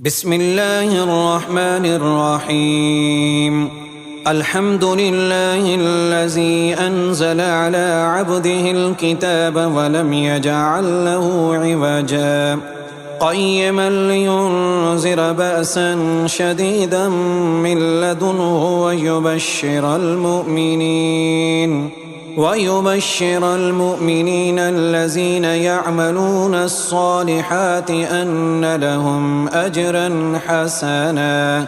بسم الله الرحمن الرحيم. الحمد لله الذي أنزل على عبده الكتاب ولم يجعل له عوجا قيما لينذر بأسا شديدا من لدنه ويبشر المؤمنين الذين يعملون الصالحات أن لهم أجرا حسنا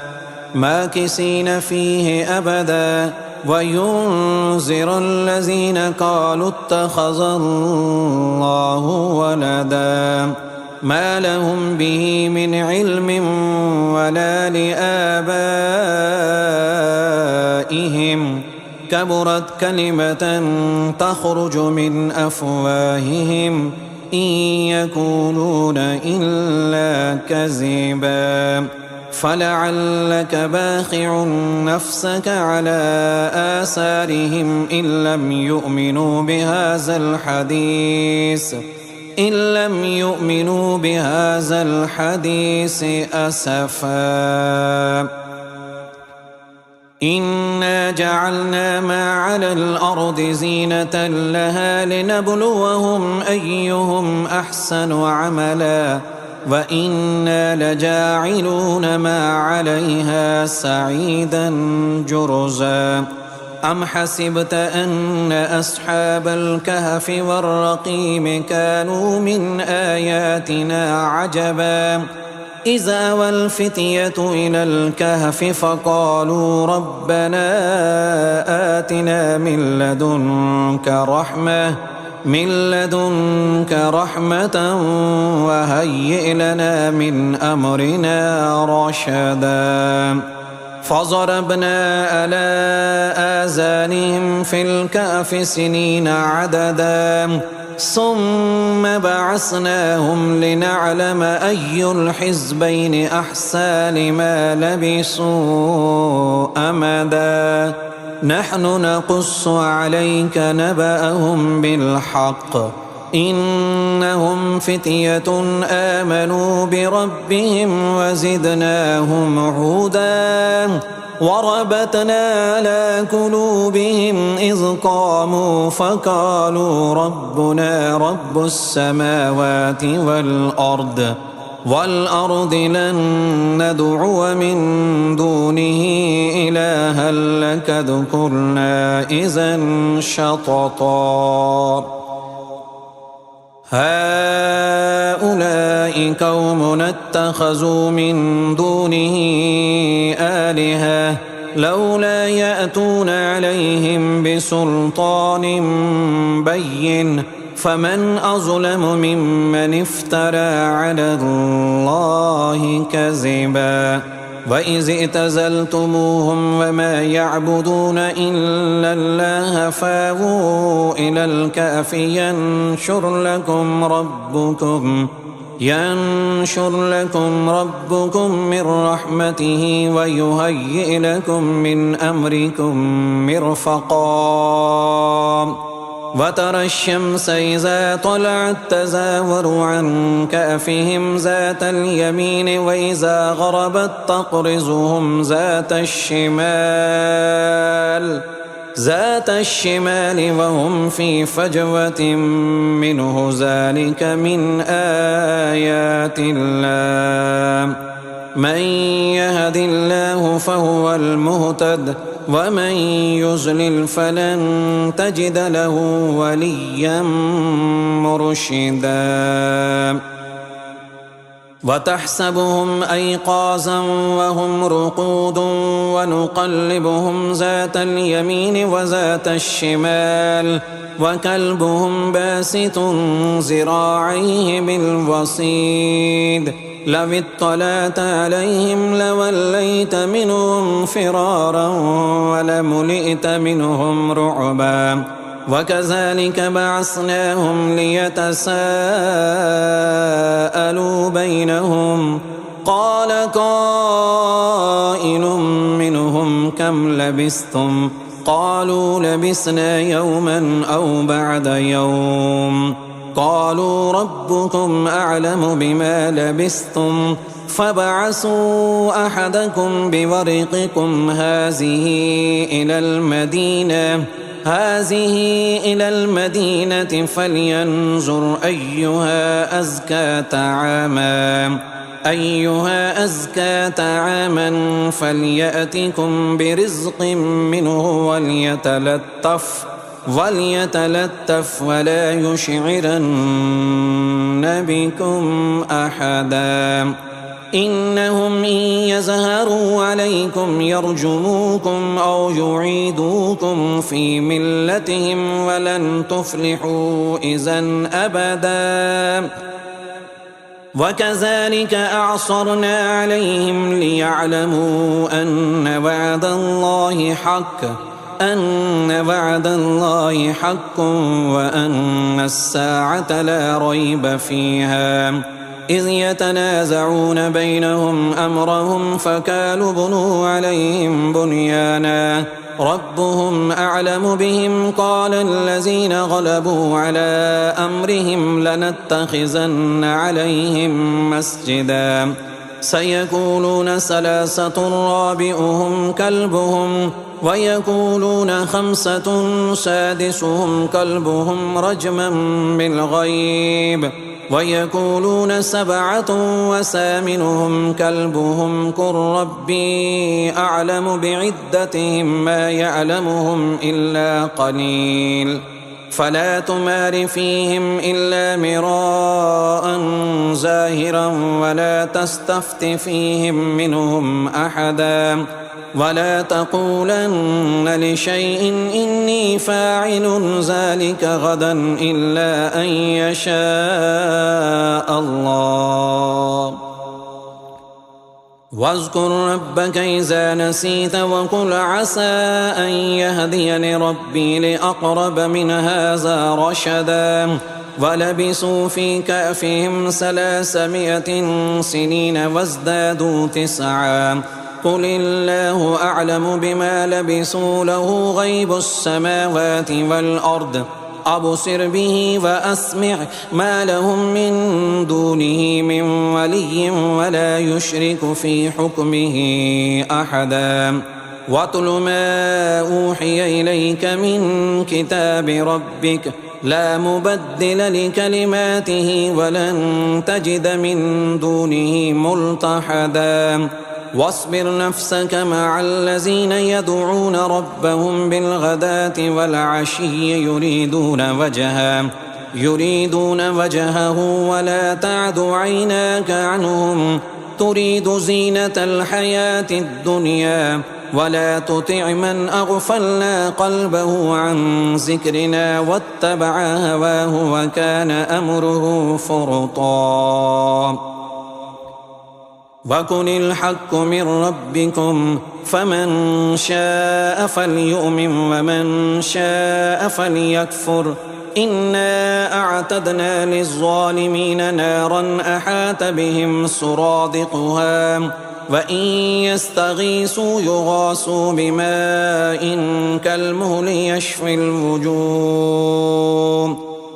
ماكثين فيه أبدا وينذر الذين قالوا اتخذ الله ولدا ما لهم به من علم ولا لآبائهم كبرت كلمة تخرج من أفواههم إن يقولون إلا كذبا فلعلك باخع نفسك على آثارهم إن لم يؤمنوا بهذا الحديث أسفا. إنا جعلنا ما على الأرض زينة لها لنبلوهم أيهم أحسن عملا وإنا لجاعلون ما عليها سعيدا جرزا. أم حسبت أن أصحاب الكهف والرقيم كانوا من آياتنا عجبا إذ أوى الفتية إلى الكهف فقالوا ربنا آتنا من لدنك رحمة وهيئ لنا من أمرنا رشدا. فضربنا على آذانهم في الكهف سنين عددا ثم بعثناهم لنعلم أي الحزبين أحصى لما لبثوا أمدا. نحن نقص عليك نبأهم بالحق إنهم فتية آمنوا بربهم وزدناهم هدى وربطنا على قلوبهم إذ قاموا فقالوا ربنا رب السماوات والأرض لن ندعو من دونه إلها لقد قلنا إذا شططا. هؤلاء قوم اتخذوا من دونه آلهة لولا يأتون عليهم بسلطان بين فمن أظلم ممن افترى على الله كذبا. وإذ اعتزلتموهم وما يعبدون إلا الله فاووا إلى الكهف ينشر لكم ربكم من رحمته ويهيئ لكم من أمركم مرفقا. وترى الشمس إذا طلعت تزاور عن كهفهم ذات اليمين وإذا غربت تقرضهم ذات الشمال وهم في فجوة منه ذلك من آيات الله. من يهد الله فهو المهتد ومن يضلل فلن تجد له وليا مرشدا. وتحسبهم أيقاظا وهم رقود ونقلبهم ذات اليمين وذات الشمال وكلبهم باسط ذراعيه بالوصيد لو اطلعت عليهم لوليت منهم فرارا ولملئت منهم رعبا. وكذلك بعثناهم ليتساءلوا بينهم قال قائل منهم كم لبثتم قالوا لبثنا يوما أو بعد يوم قالوا ربكم أعلم بما لبثتم فابعثوا أحدكم بورقكم هذه إلى المدينة فلينظر أيها أزكى طعاما فليأتكم برزق منه وليتلطف ولا يشعرن بكم أحدا إنهم إن يظهروا عليكم يرجموكم أو يعيدوكم في ملتهم ولن تفلحوا إذا أبدا وكذلك أعصرنا عليهم ليعلموا أن وعد الله حق وأن الساعة لا ريب فيها إذ يتنازعون بينهم أمرهم فقالوا بنوا عليهم بنيانا ربهم أعلم بهم قال الذين غلبوا على أمرهم لنتخذن عليهم مسجدا سيقولون ثلاثة رابعهم كلبهم ويقولون خمسة سادسهم كلبهم رجما بالغيب ويقولون سبعة وثامنهم كلبهم قل ربي أعلم بعدتهم ما يعلمهم إلا قليل فلا تمار فيهم إلا مراء ظاهرا ولا تستفت فيهم منهم أحدا ولا تقولن لشيء إني فاعل ذلك غدا إلا أن يشاء الله واذكر ربك إذا نسيت وقل عسى أن يهديني ربي لأقرب من هذا رشدا ولبثوا في كهفهم 300 سنين وازدادوا 9 قل الله أعلم بما لبثوا له غيب السماوات والأرض أبصر به وأسمع ما لهم من دونه من ولي ولا يشرك في حكمه أحدا واتل ما أوحي إليك من كتاب ربك لا مبدل لكلماته ولن تجد من دونه ملتحدا واصبر نفسك مع الذين يدعون ربهم بالغداة والعشي يريدون وجهه ولا تعد عيناك عنهم تريد زينة الحياة الدنيا ولا تطع من أغفلنا قلبه عن ذكرنا واتبع هواه وكان أمره فرطا وقل الحق من ربكم فمن شاء فليؤمن ومن شاء فليكفر إنا أعتدنا للظالمين نارا أحاط بهم سرادقها وإن يستغيثوا يغاثوا بماء كالمهل يشفي الوجوه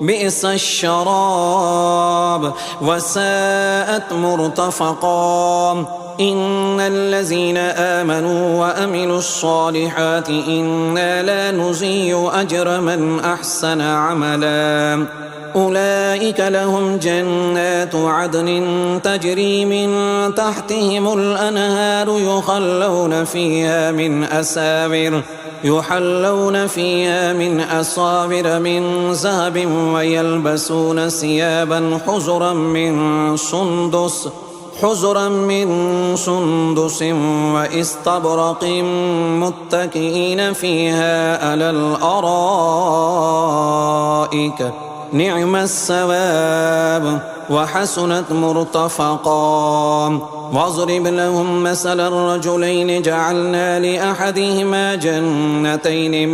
بئس الشراب وساءت مرتفقا إن الذين آمنوا وأملوا الصالحات إنا لا نضيع أجر من أحسن عملا أولئك لهم جنات عدن تجري من تحتهم الأنهار يحلون فيها من أساور من ذهب ويلبسون ثيابا حزرا من سندس واستبرق متكئين فيها على الأرائك نعم الثواب وحسنت مرتفقا واضرب لهم مثل الرجلين جعلنا لأحدهما جنتين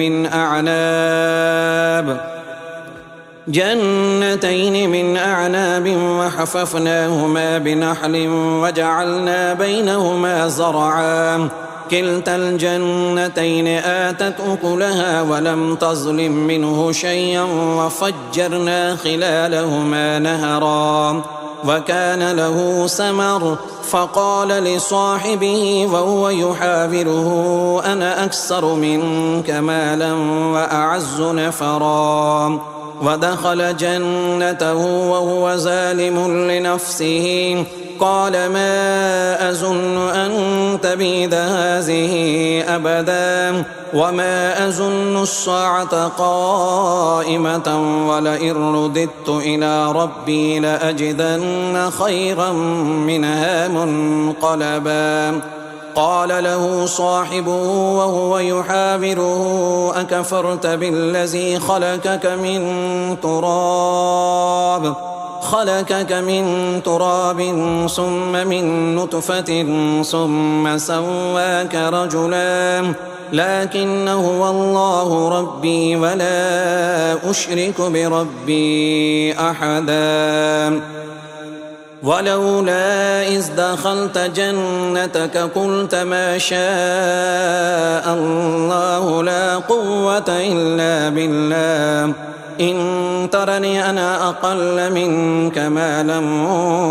من أعناب وحففناهما بنخل وجعلنا بينهما زرعا كلتا الجنتين آتت أكلها ولم تظلم منه شيئا وفجرنا خلالهما نهرا وكان له ثمر فقال لصاحبه وهو يحاوره أنا أكثر منك مالا وأعز نفرا ودخل جنته وهو ظالم لنفسه قال ما أظن أن تبيد هذه أبدا وما أظن الساعة قائمة ولئن رددت إلى ربي لأجدن خيرا منها منقلبا قال له صاحبه وهو يحاوره أكفرت بالذي خلقك من تراب ثم من نطفة ثم سواك رجلا لكن هو الله ربي ولا أشرك بربي أحدا ولولا إذ دخلت جنتك قلت ما شاء الله لا قوة إلا بالله إن ترني أنا أقل منك مالا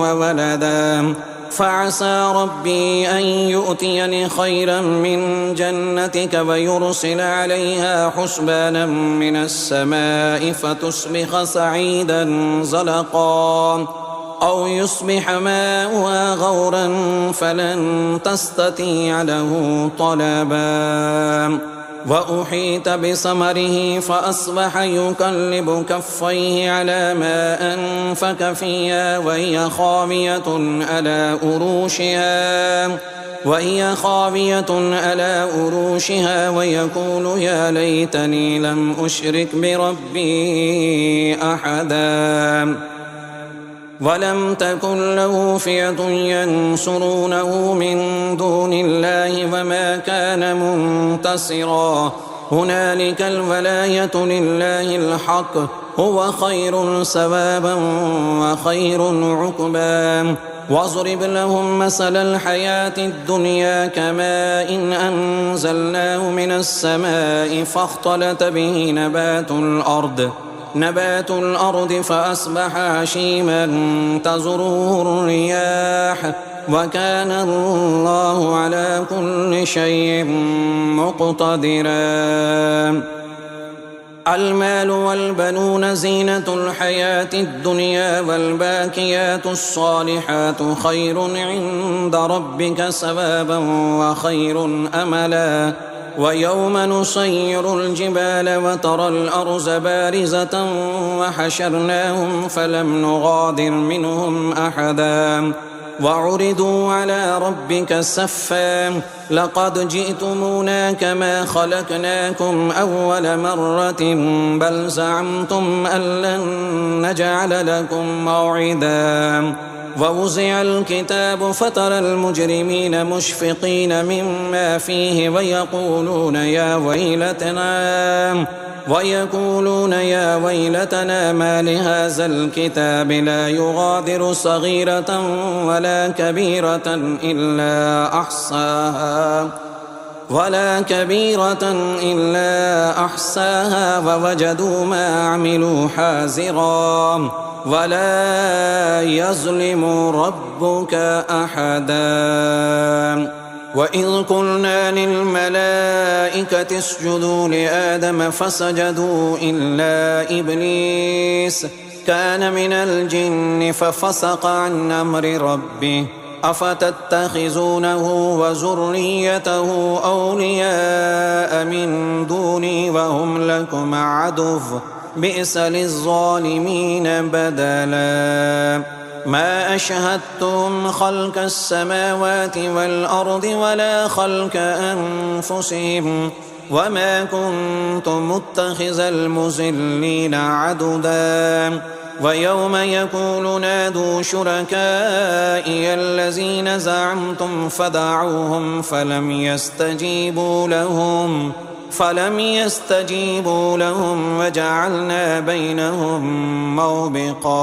وولدا فعسى ربي أن يؤتيني خيرا من جنتك ويرسل عليها حسبانا من السماء فتصبح صعيدا زلقا أو يصبح ماؤها غورا فلن تستطيع له طلبا وأحيط بثمره فأصبح يقلب كفيه على ما أنفق فيها وهي خاوية على أروشها ويقول يا ليتني لم أشرك بربي أحدا ولم تكن له فئة ينصرونه من دون الله وما كان منتصرا هنالك الولاية لله الحق هو خير ثوابا وخير عقبا واضرب لهم مثل الحياة الدنيا كماء إن أنزلناه من السماء فاختلط به نبات الأرض فأصبح هشيما تذروه الرياح وكان الله على كل شيء مقتدرا المال والبنون زينة الحياة الدنيا والباقيات الصالحات خير عند ربك ثوابا وخير أملا ويوم نسير الجبال وترى الأرض بارزة وحشرناهم فلم نغادر منهم أحدا وعرضوا على ربك صفا لقد جئتمونا كما خلقناكم أول مرة بل زعمتم أن لن نجعل لكم موعدا ووزع الكتاب فترى المجرمين مشفقين مما فيه ويقولون يا ويلتنا ما لهذا الكتاب لا يغادر صغيرة ولا كبيرة إلا أحصاها ووجدوا ما عملوا حاضرا ولا يظلم ربك أحدا وإذ قلنا للملائكة اسجدوا لآدم فسجدوا إلا إبليس كان من الجن ففسق عن أمر ربه أفتتخذونه وذريته أولياء من دوني وهم لكم عدو بئس للظالمين بدلا ما أشهدتم خلق السماوات والأرض ولا خلق أنفسهم وما كنت متخذ المضلين عضدا ويوم يقول نادوا شركائي الذين زعمتم فدعوهم فلم يستجيبوا لهم وجعلنا بينهم موبقا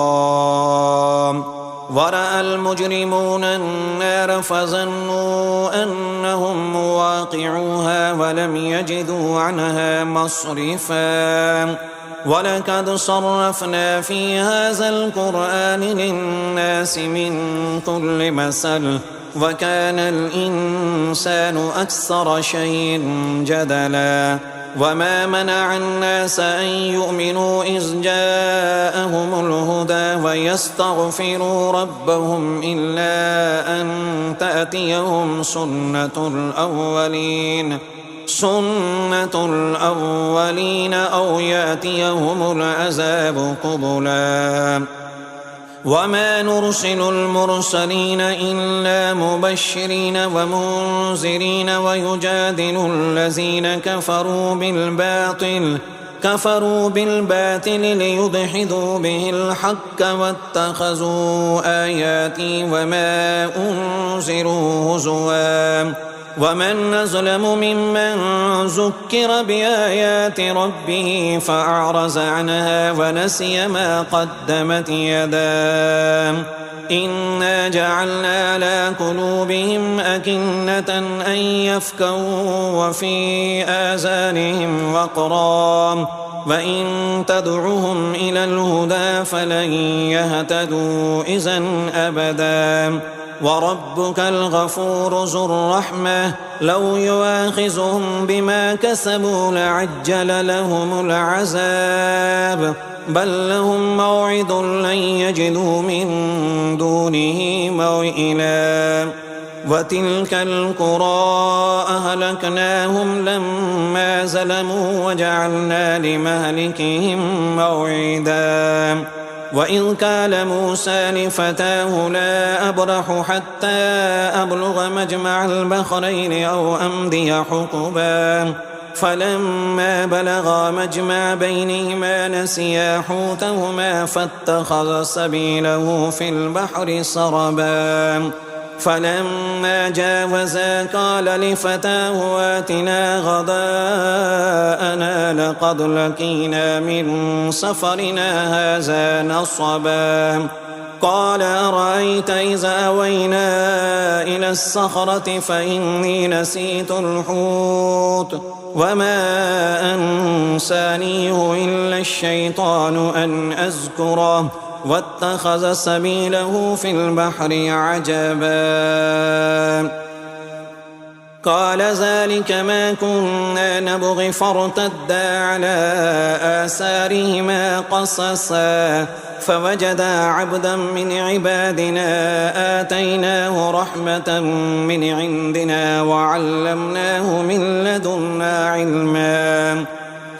ورأى المجرمون النار فظنوا أنهم مواقعوها ولم يجدوا عنها مصرفا ولقد صرفنا في هذا القرآن للناس من كل مثل وكان الإنسان أكثر شيء جدلا وما منع الناس أن يؤمنوا إذ جاءهم الهدى ويستغفروا ربهم إلا أن تأتيهم سنة الأولين أو يأتيهم العذاب قبلا وما نرسل المرسلين إلا مبشرين ومنذرين ويجادل الذين كفروا بالباطل ليدحضوا به الحق واتخذوا آياتي وما أنذروا هزوا ومن أظلم ممن ذكر بآيات ربه فأعرض عنها ونسي ما قدمت يداه إنا جعلنا على قلوبهم أكنة أن يفقهوا وفي آذانهم وقرا وإن تدعهم إلى الهدى فلن يهتدوا إذا أبدا وربك الغفور ذو الرحمة لو يؤاخذهم بما كسبوا لعجل لهم العذاب بل لهم موعد لن يجدوا من دونه موئلا وتلك القرى أهلكناهم لما ظلموا وجعلنا لمهلكهم موعدا وإذ قال موسى لفتاه لا أبرح حتى أبلغ مجمع البحرين أو أمضي حقبا فلما بلغا مجمع بينهما نسيا حوتهما فاتخذ سبيله في البحر سربا فلما جاوزا قال لفتاه آتنا غداءنا لقد لقينا من سفرنا هذا نصبا قال أرأيت إذا أوينا إلى الصخرة فإني نسيت الحوت وما أنسانيه إلا الشيطان أن أذكره واتخذ سبيله في البحر عجبا قال ذلك ما كنا نبغي فارتدا على آثارهما قصصا فوجدا عبدا من عبادنا آتيناه رحمة من عندنا وعلمناه من لدنا علما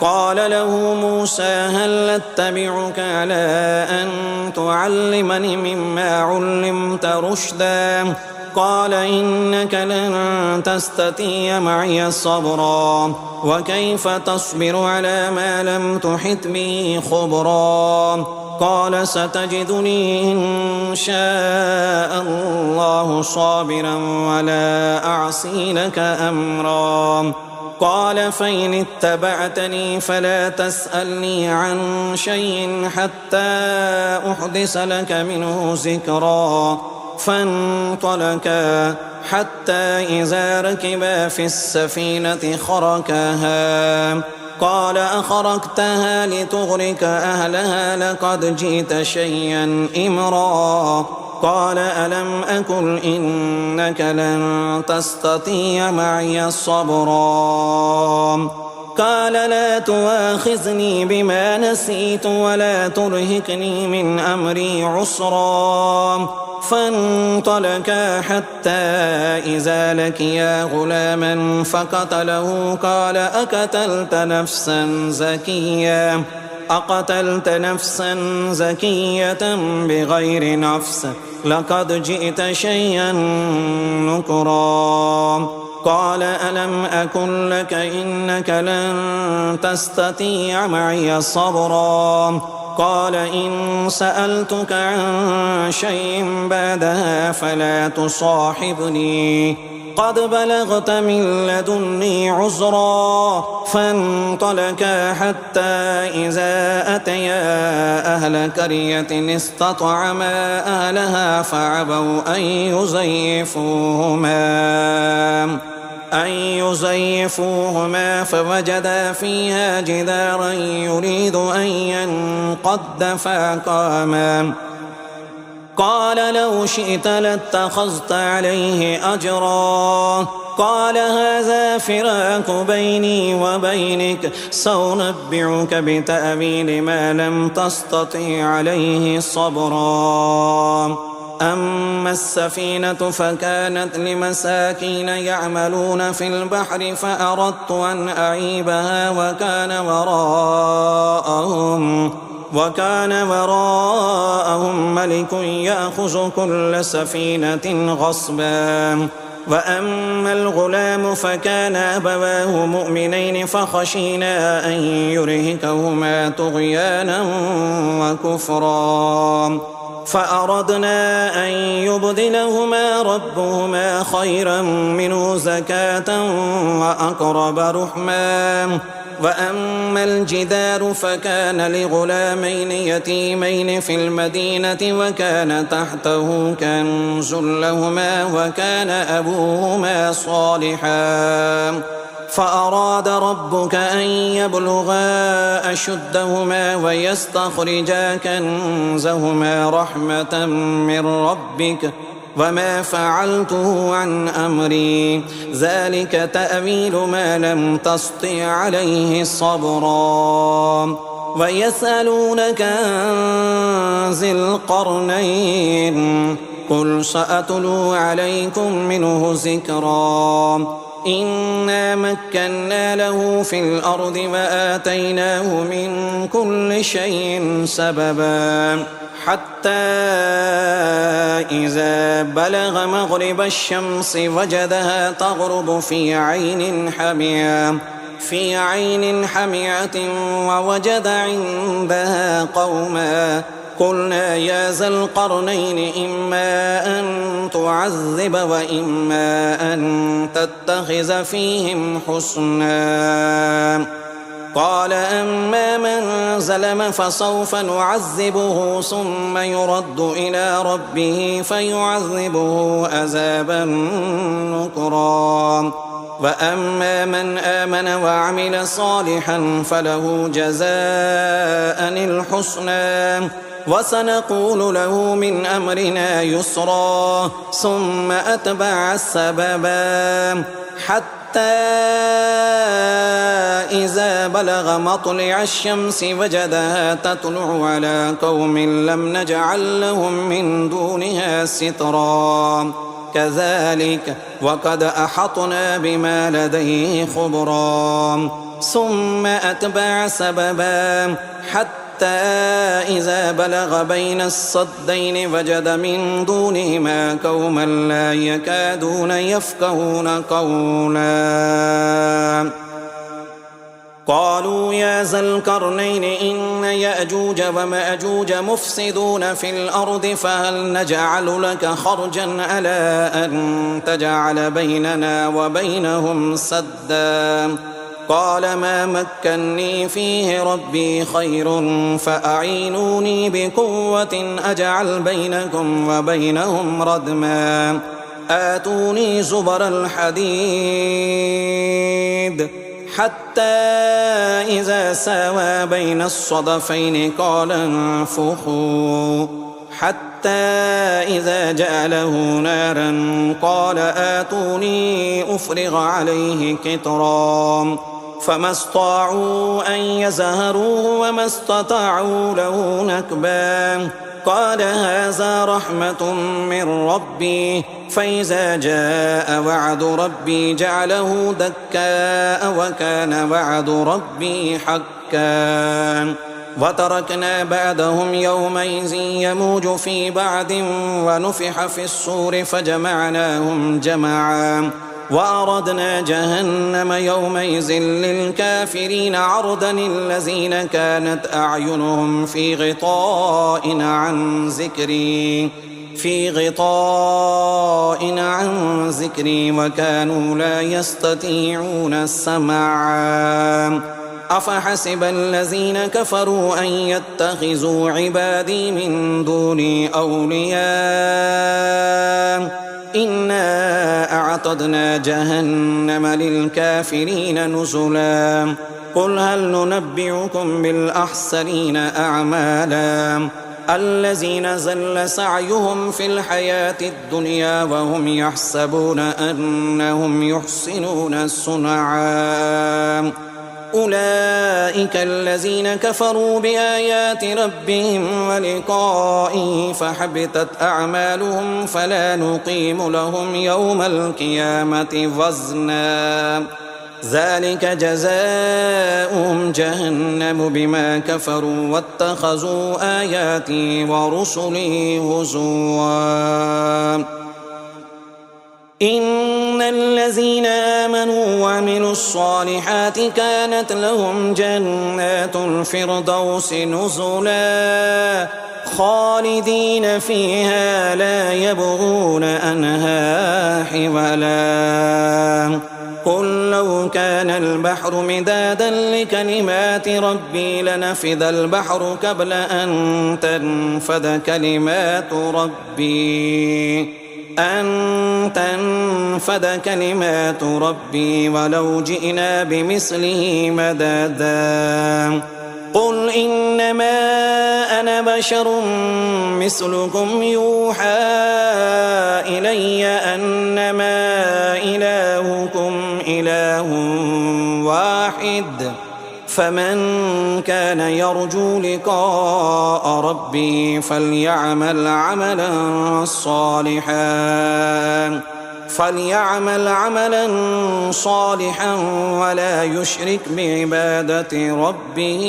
قال له موسى هل أتبعك على أن تعلمني مما علمت رشدا قال إنك لن تستطيع معي صبرا وكيف تصبر على ما لم تحط به خبرا قال ستجدني إن شاء الله صابرا ولا أعصي لك أمرا قال فإن اتبعتني فلا تسألني عن شيء حتى أحدث لك منه ذكرا فانطلقا حتى إذا ركبا في السفينة خرقها قال أخرقتها لتغرق أهلها لقد جئت شيئا إمرا قال ألم أقل إنك لن تستطيع معي صبرا قال لا تؤاخذني بما نسيت ولا ترهقني من أمري عسرا فانطلقا حتى إذا لقيا غلاما فقتله قال أقتلت نفسا زكية بغير نفس لقد جئت شيئا نكرا قال ألم أقل لك إنك لن تستطيع معي صبرا قال إن سألتك عن شيء بعدها فلا تصاحبني قد بلغت من لدني عذرا. فانطلقا حتى إذا أتيا أهل قرية استطعما أهلها فأبوا أن يزيفوهما فوجدا فيها جدارا يريد أن ينقض فأقاما. قال لو شئت لاتخذت عليه أجرا. قال هذا فراق بيني وبينك سأنبئك بتأويل ما لم تستطع عليه صبرا. أما السفينة فكانت لمساكين يعملون في البحر فأردت أن أعيبها وكان وراءهم ملك يأخذ كل سفينة غصبا. وأما الغلام فكان أبواه مؤمنين فخشينا أن يرهقهما طغيانا وكفرا فأردنا أن يبدلهما ربهما خيرا منه زكاة وأقرب رحما. وأما الجدار فكان لغلامين يتيمين في المدينة وكان تحته كنز لهما وكان أبوهما صالحا فأراد ربك أن يبلغا أشدهما ويستخرجا كنزهما رحمة من ربك وما فعلته عن أمري ذلك تأويل ما لم تسطع عليه صبرا. ويسألونك عن ذي القرنين قل سأتلو عليكم منه ذكرا. إنا مكنا له في الأرض وآتيناه من كل شيء سببا حتى إذا بلغ مغرب الشمس وجدها تغرب في عين حمية ووجد عندها قوما. قلنا يا ذا القرنين إما أن تعذب وإما أن تتخذ فيهم حسنا. قال أما من ظلم فسوف نعذبه ثم يرد إلى ربه فيعذبه عذابا نكرا. وأما من آمن وعمل صالحا فله جزاء الحسنى وسنقول له من أمرنا يسرا. ثم أتبع السببا حتى إذا بلغ مطلع الشمس وجدها تطلع على قوم لم نجعل لهم من دونها سترا. كذلك وقد أحطنا بما لديه خبرا. ثم أتبع سببا حتى إذا بلغ بين الصدين وجد من دونهما قوما لا يكادون يفقهون قولا. قالوا يا ذا القرنين إن يأجوج ومأجوج مفسدون في الأرض فهل نجعل لك خرجا على أن تجعل بيننا وبينهم سدا. قال ما مكني فيه ربي خير فأعينوني بقوة أجعل بينكم وبينهم ردما. آتوني زبر الحديد حتى إذا ساوى بين الصدفين قال انفخوا حتى إذا جعله نارا قال آتوني أفرغ عليه قطرا. فما استطاعوا أن يزهروه وما استطاعوا له نكبا. قال هذا رحمة من ربي فإذا جاء وعد ربي جعله دكاء وكان وعد ربي حقا. وتركنا بعدهم يومئذ يموج في بعد ونفح في الصور فجمعناهم جمعا. وأردنا جهنم يومئذ للكافرين عرضا الذين كانت أعينهم في غطاء عن ذكري وكانوا لا يستطيعون السمع أفحسب الذين كفروا أن يتخذوا عبادي من دوني أولياء إنا أعتدنا جهنم للكافرين نزلا قل هل ننبئكم بالأخسرين أعمالا الذين زل سعيهم في الحياة الدنيا وهم يحسبون أنهم يحسنون صنعا أولئك الذين كفروا بآيات ربهم ولقائه فحبطت أعمالهم فلا نقيم لهم يوم القيامة وزنا ذلك جزاؤهم جهنم بما كفروا واتخذوا آياتي ورسلي هزوا إن الذين آمنوا وعملوا الصالحات كانت لهم جنات الفردوس نزلا خالدين فيها لا يبغون عنها حولا قل لو كان البحر مدادا لكلمات ربي لنفد البحر قبل أن تنفد كلمات ربي ولو جئنا بمثله مددا قل إنما أنا بشر مثلكم يوحى إلي أنما إلهكم إله واحد فمن كان يرجو لقاء ربه فليعمل عملا صالحا ولا يشرك بعبادة ربه